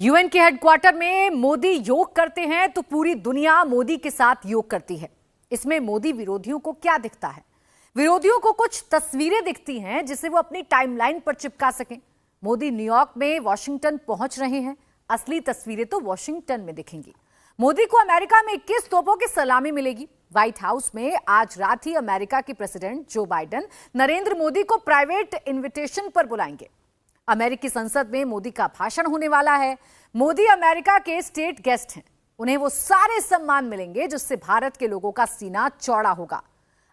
UN के headquarter में मोदी योग करते हैं तो पूरी दुनिया मोदी के साथ योग करती है। इसमें मोदी विरोधियों को क्या दिखता है? विरोधियों को कुछ तस्वीरें दिखती हैं जिसे वो अपनी टाइमलाइन पर चिपका सकें। मोदी न्यूयॉर्क में वॉशिंगटन पहुंच रहे हैं। असली तस्वीरें तो वॉशिंगटन में दिखेंगी। मोदी को अमेरिका में 21 तोपों की सलामी मिलेगी। व्हाइट हाउस में आज रात ही अमेरिका के president Joe Biden Narendra Modi को प्राइवेट इन्विटेशन पर बुलाएंगे। अमेरिकी संसद में मोदी का भाषण होने वाला है। मोदी अमेरिका के स्टेट गेस्ट हैं। उन्हें वो सारे सम्मान मिलेंगे जिससे भारत के लोगों का सीना चौड़ा होगा।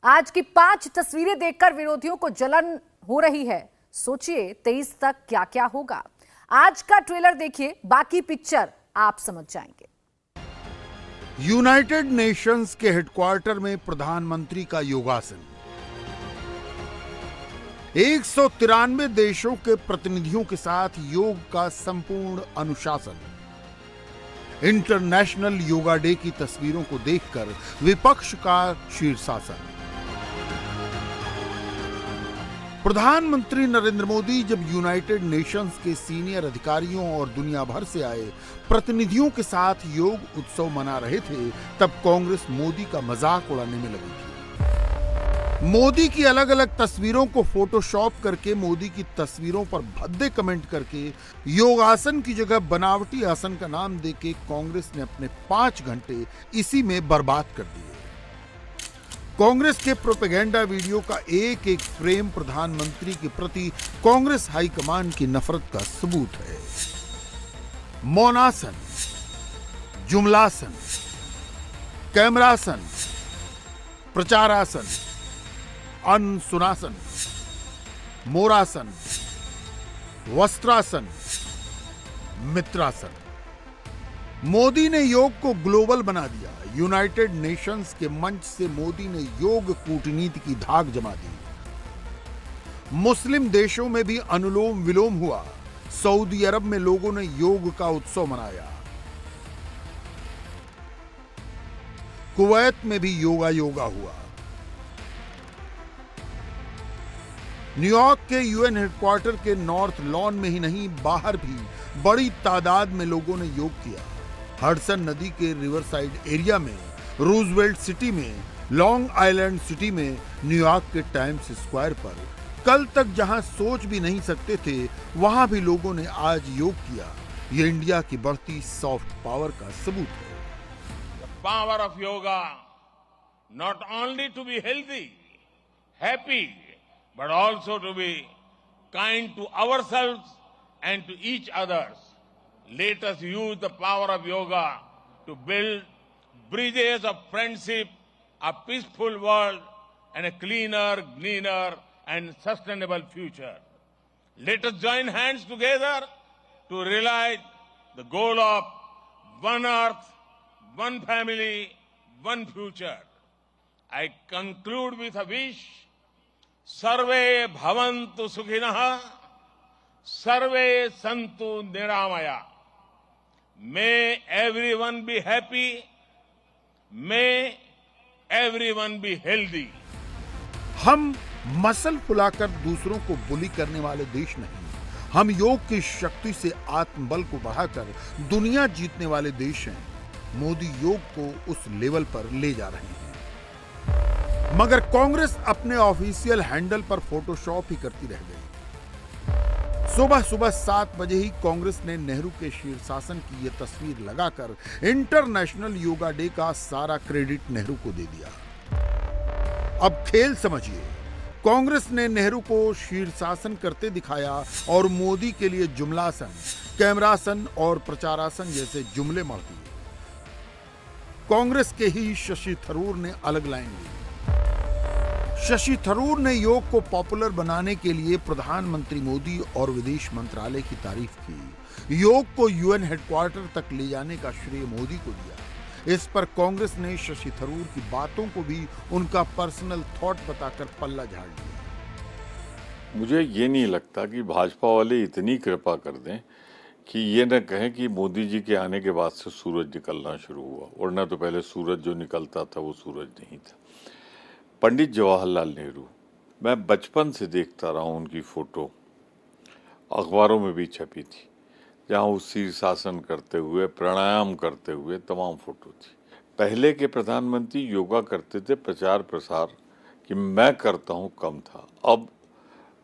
आज की 5 तस्वीरें देखकर विरोधियों को जलन हो रही है। सोचिए 23 तक क्या क्या होगा। आज का ट्रेलर देखिए, बाकी पिक्चर आप समझ जाएंगे। यूनाइटेड नेशंस के हेडक्वार्टर में प्रधानमंत्री का योगासन। 193 देशों के प्रतिनिधियों के साथ योग का संपूर्ण अनुशासन। इंटरनेशनल योगा डे की तस्वीरों को देखकर विपक्ष का शीर्षासन। प्रधानमंत्री नरेंद्र मोदी जब यूनाइटेड नेशंस के सीनियर अधिकारियों और दुनिया भर से आए प्रतिनिधियों के साथ योग उत्सव मना रहे थे, तब कांग्रेस मोदी का मजाक उड़ाने में लगी थी। मोदी की अलग अलग तस्वीरों को फोटोशॉप करके, मोदी की तस्वीरों पर भद्दे कमेंट करके योगासन की जगह बनावटी आसन का नाम देके कांग्रेस ने अपने 5 घंटे इसी में बर्बाद कर दिए। कांग्रेस के प्रोपेगेंडा वीडियो का एक एक फ्रेम प्रधानमंत्री के प्रति कांग्रेस हाईकमान की नफरत का सबूत है। मौनासन, जुमलासन, कैमरासन, प्रचारासन, अनसुनासन, मोरासन, वस्त्रासन, मित्रासन। मोदी ने योग को ग्लोबल बना दिया। यूनाइटेड नेशंस के मंच से मोदी ने योग कूटनीति की धाक जमा दी। मुस्लिम देशों में भी अनुलोम विलोम हुआ। सऊदी अरब में लोगों ने योग का उत्सव मनाया। कुवैत में भी योगा हुआ। न्यूयॉर्क के यूएन हेडक्वार्टर के नॉर्थ लॉन में ही नहीं, बाहर भी बड़ी तादाद में लोगों ने योग किया। हडसन नदी के रिवरसाइड एरिया में, रूजवेल्ट सिटी में, लॉन्ग आइलैंड सिटी में, न्यूयॉर्क के टाइम्स स्क्वायर पर कल तक जहां सोच भी नहीं सकते थे, वहां भी लोगों ने आज योग किया। ये इंडिया की बढ़ती सॉफ्ट पावर का सबूत है। The power of yoga not only to be healthy, happy, but also to be kind to ourselves and to each others. Let us use the power of yoga to build bridges of friendship, a peaceful world, and a cleaner, greener, and sustainable future. Let us join hands together to realize the goal of one earth, one family, one future. I conclude with a wish. सर्वे भवन्तु सुखिनः, सर्वे सन्तु निरामया। May everyone be happy. May everyone be healthy. हम muscle फुलाकर दूसरों को बुली करने वाले देश नहीं, हम योग की शक्ति से आत्मबल को बढ़ाकर दुनिया जीतने वाले देश हैं। मोदी योग को उस लेवल पर ले जा रहे हैं। मगर कांग्रेस अपने ऑफिशियल हैंडल पर फोटोशॉप ही करती रह गई। सुबह सुबह 7 बजे ही कांग्रेस ने नेहरू के शीर्षासन की यह तस्वीर लगाकर इंटरनेशनल योगा डे का सारा क्रेडिट नेहरू को दे दिया। अब खेल समझिए। कांग्रेस ने नेहरू को शीर्षासन करते दिखाया और मोदी के लिए जुमलासन, कैमरासन और प्रचारासन जैसे जुमले मढ़ दिए। कांग्रेस के ही शशि थरूर ने अलग लाइन ली। शशि थरूर ने योग को पॉपुलर बनाने के लिए प्रधानमंत्री मोदी और विदेश मंत्रालय की तारीफ की। योग को यूएन हेडक्वार्टर तक ले जाने का श्रेय मोदी को दिया। इस पर कांग्रेस ने शशि थरूर की बातों को भी उनका पर्सनल थॉट बताकर पल्ला झाड़ दिया। मुझे ये नहीं लगता कि भाजपा वाले इतनी कृपा कर दें कि ये न कहें कि मोदी जी के आने के बाद से सूरज निकलना शुरू हुआ, वरना तो पहले सूरज जो निकलता था वो सूरज नहीं था। पंडित जवाहरलाल नेहरू, मैं बचपन से देखता रहा हूँ उनकी फ़ोटो, अखबारों में भी छपी थी। जहाँ वो शीर्षासन करते हुए, प्राणायाम करते हुए तमाम फोटो थी। पहले के प्रधानमंत्री योगा करते थे, प्रचार प्रसार कि मैं करता हूँ कम था। अब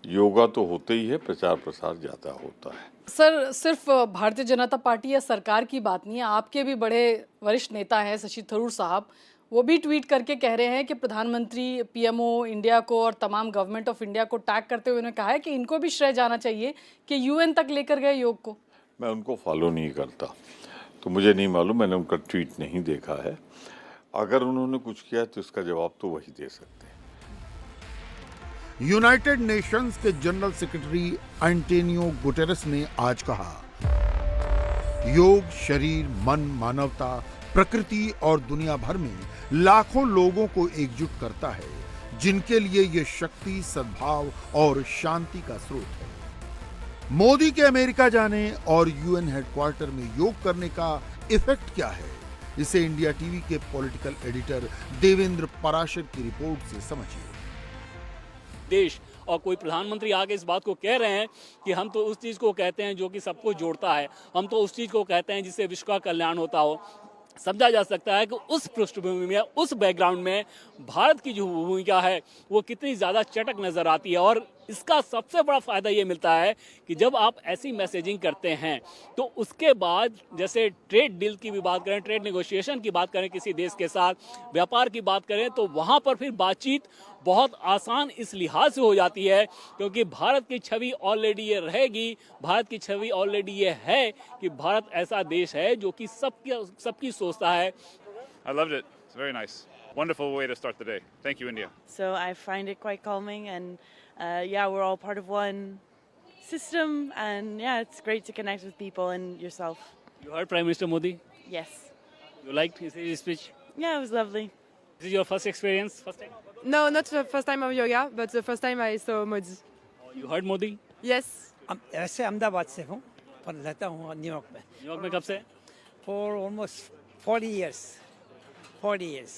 योगा तो होते ही है, प्रचार प्रसार ज़्यादा होता है। सर, सिर्फ भारतीय जनता पार्टी या सरकार की बात नहीं है, आपके भी बड़े वरिष्ठ नेता हैं शशि थरूर साहब, वो भी ट्वीट करके कह रहे हैं कि प्रधानमंत्री पीएमओ इंडिया को और तमाम गवर्नमेंट ऑफ इंडिया को टैग करते हुए उन्होंने कहा है कि इनको भी श्रेय जाना चाहिए कि यूएन तक लेकर गए योग को। मैं उनको फॉलो नहीं करता, तो मुझे नहीं मालूम, मैंने उनका ट्वीट नहीं देखा है। अगर उन्होंने कुछ किया तो इसका जवाब तो वही दे सकते हैं। यूनाइटेड नेशंस के जनरल सेक्रेटरी एंटोनियो गुटेरेस ने आज कहा, योग शरीर, मन, मानवता, प्रकृति और दुनिया भर में लाखों लोगों को एकजुट करता है, जिनके लिए यह शक्ति, सद्भाव और शांति का स्रोत है। मोदी के अमेरिका जाने और यूएन हेडक्वार्टर में योग करने का इफेक्ट क्या है, इसे इंडिया टीवी के पॉलिटिकल एडिटर देवेंद्र पराशर की रिपोर्ट से समझिए। देश और कोई प्रधानमंत्री आके इस बात को कह रहे हैं कि हम तो उस चीज़ को कहते हैं जो कि सबको जोड़ता है, हम तो उस चीज़ को कहते हैं जिससे विश्व का कल्याण होता हो। समझा जा सकता है कि उस पृष्ठभूमि में, उस बैकग्राउंड में भारत की जो भूमिका है वो कितनी ज़्यादा चटक नज़र आती है। और इसका सबसे बड़ा फ़ायदा ये मिलता है कि जब आप ऐसी मैसेजिंग करते हैं तो उसके बाद, जैसे ट्रेड डील की भी बात करें, ट्रेड नेगोशिएशन की बात करें किसी देश के साथ, व्यापार की बात करें, तो वहाँ पर फिर बातचीत बहुत आसान इस लिहाज से हो जाती है क्योंकि भारत की छवि ऑलरेडी ये रहेगी, भारत की छवि ऑलरेडी ये है कि भारत ऐसा देश है जो कि सबकी सोचता है। I loved it. It's very nice. Wonderful way to start the day. Thank you, India. So I find it quite calming, and yeah, we're all part of one system, and yeah, it's great to connect with people and yourself. You heard Prime Minister Modi? Yes. You liked his speech? Yeah, it was lovely. This is your first experience? First time? No, not the first time of yoga, but the first time I saw Modi. You heard Modi? Yes. ऐसे अहमदाबाद से हूँ पर रहता हूँ New York में। New York में कब से? For almost 40 years. 40 years.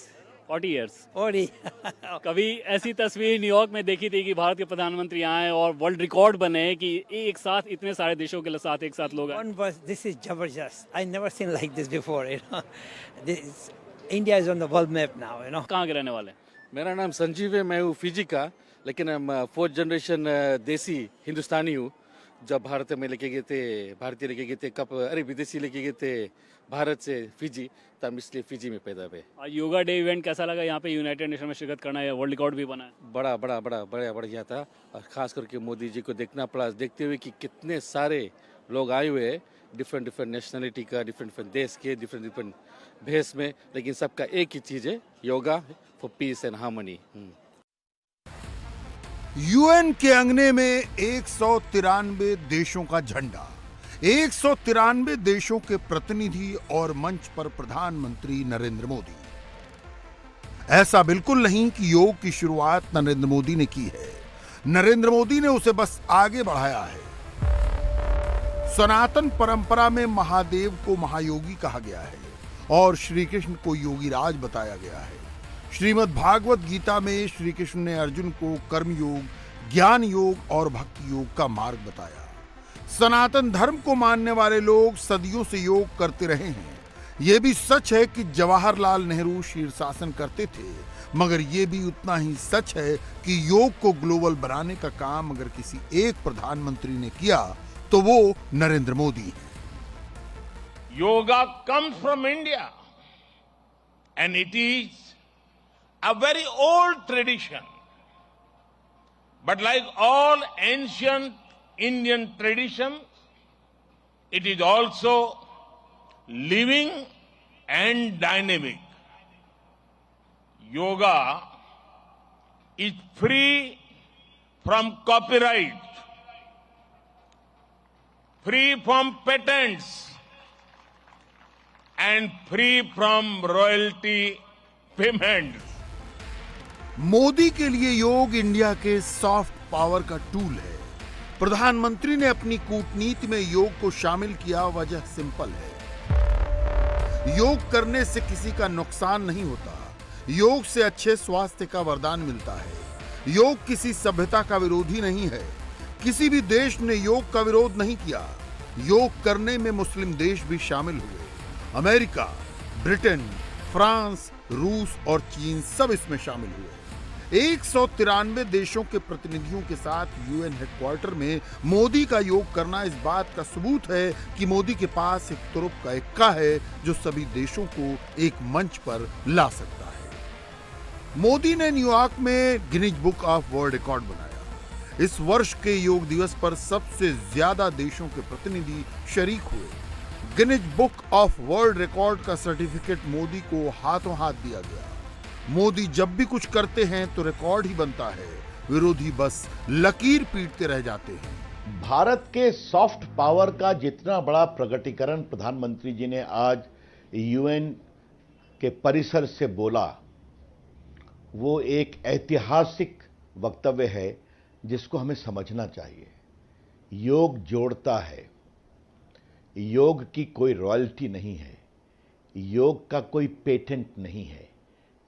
40 years. 40. कभी ऐसी तस्वीर न्यूयॉर्क में देखी थी कि भारत के प्रधानमंत्री आए और वर्ल्ड रिकॉर्ड बने कि एक साथ इतने सारे देशों के साथ एक साथ लोग आए? This is जबरदस्त. I never seen like this before. You know, this, India is on the world map now. You know. कहाँ के रहने वाले? मेरा नाम संजीव है, मैं हूँ फिजी का, लेकिन हम 4th जनरेशन देसी हिंदुस्तानी हूँ। जब भारत में लेके गए थे, भारतीय लेके गए थे, कब अरे विदेशी लेके गए थे भारत से फिजी, तब इसलिए फिजी में पैदा हुए। आज योगा डे इवेंट कैसा लगा? यहाँ पे यूनाइटेड नेशन में शिरकत करना है, वर्ल्ड रिकॉर्ड भी बना है। बड़ा बढ़िया था और ख़ास करके मोदी जी को देखना पड़ा, देखते हुए कि कितने सारे लोग आए हुए हैं, डिफरेंट नेशनलिटी का, डिफरेंट देश के, डिफरेंट भेष में, लेकिन सबका एक ही चीज़ है, yoga for piece and harmony. UN के अंगने में 193 देशों का झंडा, 193 देशों के प्रतिनिधि और मंच पर प्रधानमंत्री नरेंद्र मोदी। ऐसा बिल्कुल नहीं कि योग की शुरुआत नरेंद्र मोदी ने की है, नरेंद्र मोदी ने उसे बस आगे बढ़ाया है। सनातन परंपरा में महादेव को महायोगी कहा गया है और श्री कृष्ण को योगीराज बताया गया है। श्रीमद् भागवत गीता में श्री कृष्ण ने अर्जुन को कर्मयोग, ज्ञान योग और भक्ति योग का मार्ग बताया। सनातन धर्म को मानने वाले लोग सदियों से योग करते रहे हैं। यह भी सच है कि जवाहरलाल नेहरू शीर्षासन करते थे, मगर यह भी उतना ही सच है कि योग को ग्लोबल बनाने का काम अगर किसी एक प्रधानमंत्री ने किया तो वो नरेंद्र मोदी है। Yoga comes from India and it is a very old tradition. But like all ancient Indian traditions, it is also living and dynamic. Yoga is free from copyright, free from patents, and free from royalty payments. Modi के लिए योग India के soft power का tool है। प्रधानमंत्री ने अपनी कूटनीति में योग को शामिल किया, वजह सिंपल है। योग करने से किसी का नुकसान नहीं होता, योग से अच्छे स्वास्थ्य का वरदान मिलता है। योग किसी सभ्यता का विरोधी नहीं है, किसी भी देश ने योग का विरोध नहीं किया। योग करने में मुस्लिम देश भी शामिल हुए। अमेरिका, ब्रिटेन, फ्रांस, रूस और चीन सब इसमें शामिल हुए। 193 देशों के प्रतिनिधियों के साथ यूएन हेडक्वार्टर में मोदी का योग करना इस बात का सबूत है कि मोदी के पास एक तुरुप का इक्का है जो सभी देशों को एक मंच पर ला सकता है। मोदी ने न्यूयॉर्क में Guinness book of world record बनाया। इस वर्ष के योग दिवस पर सबसे ज्यादा देशों के प्रतिनिधि शरीक हुए। Guinness book of world record का सर्टिफिकेट मोदी को हाथों हाथ दिया गया। मोदी जब भी कुछ करते हैं तो रिकॉर्ड ही बनता है, विरोधी बस लकीर पीटते रह जाते हैं। भारत के सॉफ्ट पावर का जितना बड़ा प्रकटीकरण प्रधानमंत्री जी ने आज यूएन के परिसर से बोला, वो एक ऐतिहासिक वक्तव्य है जिसको हमें समझना चाहिए। योग जोड़ता है, योग की कोई रॉयल्टी नहीं है, योग का कोई पेटेंट नहीं है,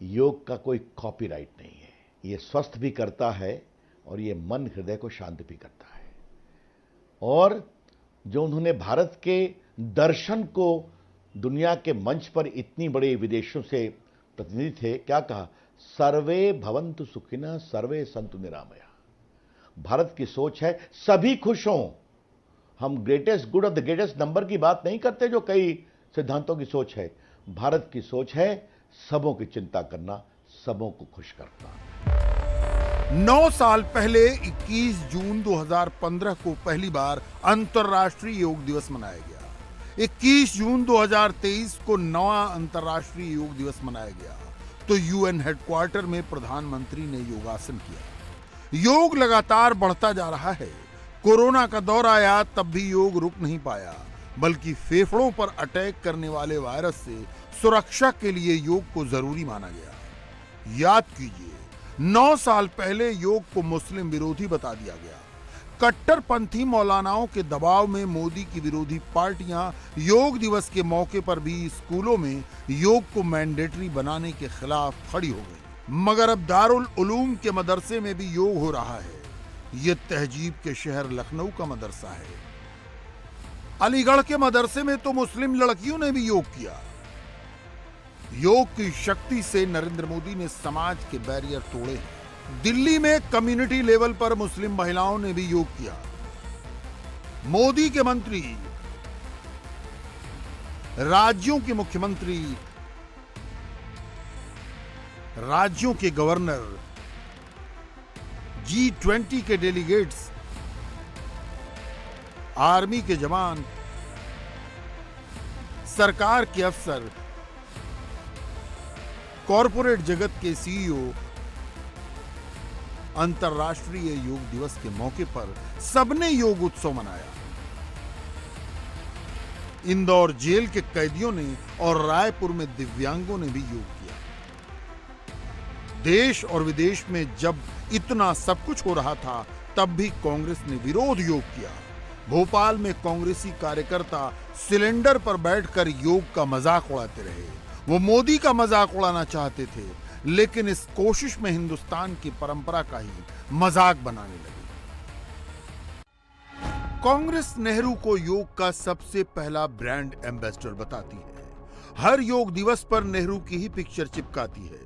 योग का कोई कॉपीराइट नहीं है। ये स्वस्थ भी करता है और ये मन हृदय को शांत भी करता है। और जो उन्होंने भारत के दर्शन को दुनिया के मंच पर इतनी बड़े विदेशों से प्रतिनिधि थे, क्या कहा? सर्वे भवन्तु सुखिनः सर्वे सन्तु निरामया। भारत की सोच है सभी खुश हों। हम ग्रेटेस्ट गुड और द ग्रेटेस्ट नंबर की बात नहीं करते जो कई सिद्धांतों की सोच है। भारत की सोच है सबों की चिंता करना, सबों को खुश करना। 9 साल पहले 21 जून 2015 को पहली बार अंतर्राष्ट्रीय योग दिवस मनाया गया। 21 जून 2023 को नवा अंतर्राष्ट्रीय योग दिवस मनाया गया तो यूएन हेडक्वार्टर में प्रधानमंत्री ने योगासन किया। योग लगातार बढ़ता जा रहा है। कोरोना का दौर आया तब भी योग रुक नहीं पाया, बल्कि फेफड़ों पर अटैक करने वाले वायरस से सुरक्षा के लिए योग को जरूरी माना गया। याद कीजिए, 9 साल पहले योग को मुस्लिम विरोधी बता दिया गया। कट्टरपंथी मौलानाओं के दबाव में मोदी की विरोधी पार्टियां योग दिवस के मौके पर भी स्कूलों में योग को मैंडेटरी बनाने के खिलाफ खड़ी हो गई। मगर अब दारुल उलूम के मदरसे में भी योग हो रहा है। यह तहजीब के शहर लखनऊ का मदरसा है। अलीगढ़ के मदरसे में तो मुस्लिम लड़कियों ने भी योग किया। योग की शक्ति से नरेंद्र मोदी ने समाज के बैरियर तोड़े हैं। दिल्ली में कम्युनिटी लेवल पर मुस्लिम महिलाओं ने भी योग किया। मोदी के मंत्री, राज्यों के मुख्यमंत्री, राज्यों के गवर्नर, G20 के डेलीगेट्स, आर्मी के जवान, सरकार के अफसर, कॉरपोरेट जगत के सीईओ अंतर्राष्ट्रीय योग दिवस के मौके पर सबने योग उत्सव मनाया। इंदौर जेल के कैदियों ने और रायपुर में दिव्यांगों ने भी योग किया। देश और विदेश में जब इतना सब कुछ हो रहा था तब भी कांग्रेस ने विरोध योग किया। भोपाल में कांग्रेसी कार्यकर्ता सिलेंडर पर बैठकर योग का मजाक उड़ाते रहे। वो मोदी का मजाक उड़ाना चाहते थे, लेकिन इस कोशिश में हिंदुस्तान की परंपरा का ही मजाक बनाने लगे। कांग्रेस नेहरू को योग का सबसे पहला ब्रांड एम्बेसडर बताती है। हर योग दिवस पर नेहरू की ही पिक्चर चिपकाती है।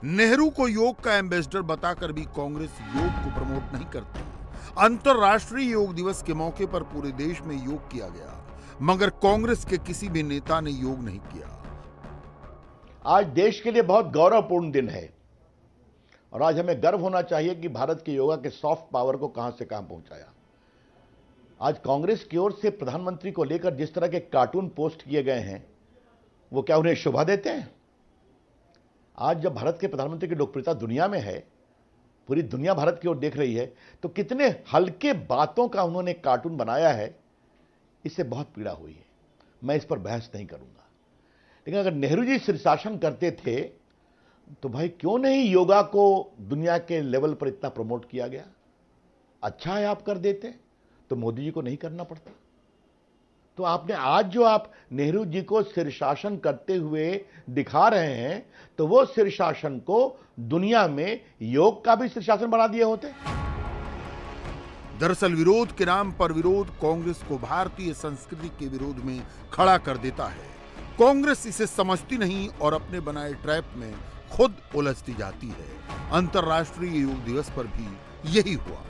नेहरू को योग का एम्बेसडर बताकर भी कांग्रेस योग को प्रमोट नहीं करती। अंतर्राष्ट्रीय योग दिवस के मौके पर पूरे देश में योग किया गया, मगर कांग्रेस के किसी भी नेता ने योग नहीं किया। आज देश के लिए बहुत गौरवपूर्ण दिन है और आज हमें गर्व होना चाहिए कि भारत के योगा के सॉफ्ट पावर को कहां से कहां पहुंचाया। आज कांग्रेस की ओर से प्रधानमंत्री को लेकर जिस तरह के कार्टून पोस्ट किए गए हैं, वो क्या उन्हें शोभा देते हैं? आज जब भारत के प्रधानमंत्री की लोकप्रियता दुनिया में है, पूरी दुनिया भारत की ओर देख रही है, तो कितने हल्के बातों का उन्होंने कार्टून बनाया है, इससे बहुत पीड़ा हुई है। मैं इस पर बहस नहीं करूंगा, लेकिन अगर नेहरू जी शीर्षासन करते थे तो भाई क्यों नहीं योगा को दुनिया के लेवल पर इतना प्रमोट किया गया? अच्छा है आप कर देते तो मोदी जी को नहीं करना पड़ता। तो आपने आज जो आप नेहरू जी को शीर्षासन करते हुए दिखा रहे हैं, तो वो शीर्षासन को दुनिया में योग का भी शीर्षासन बना दिए होते। दरअसल विरोध के नाम पर विरोध कांग्रेस को भारतीय संस्कृति के विरोध में खड़ा कर देता है। कांग्रेस इसे समझती नहीं और अपने बनाए ट्रैप में खुद उलझती जाती है। अंतर्राष्ट्रीय योग दिवस पर भी यही हुआ।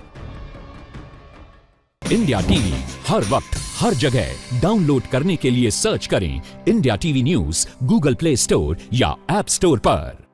इंडिया टीवी हर वक्त हर जगह डाउनलोड करने के लिए सर्च करें India TV news Google play store या ऐप स्टोर पर।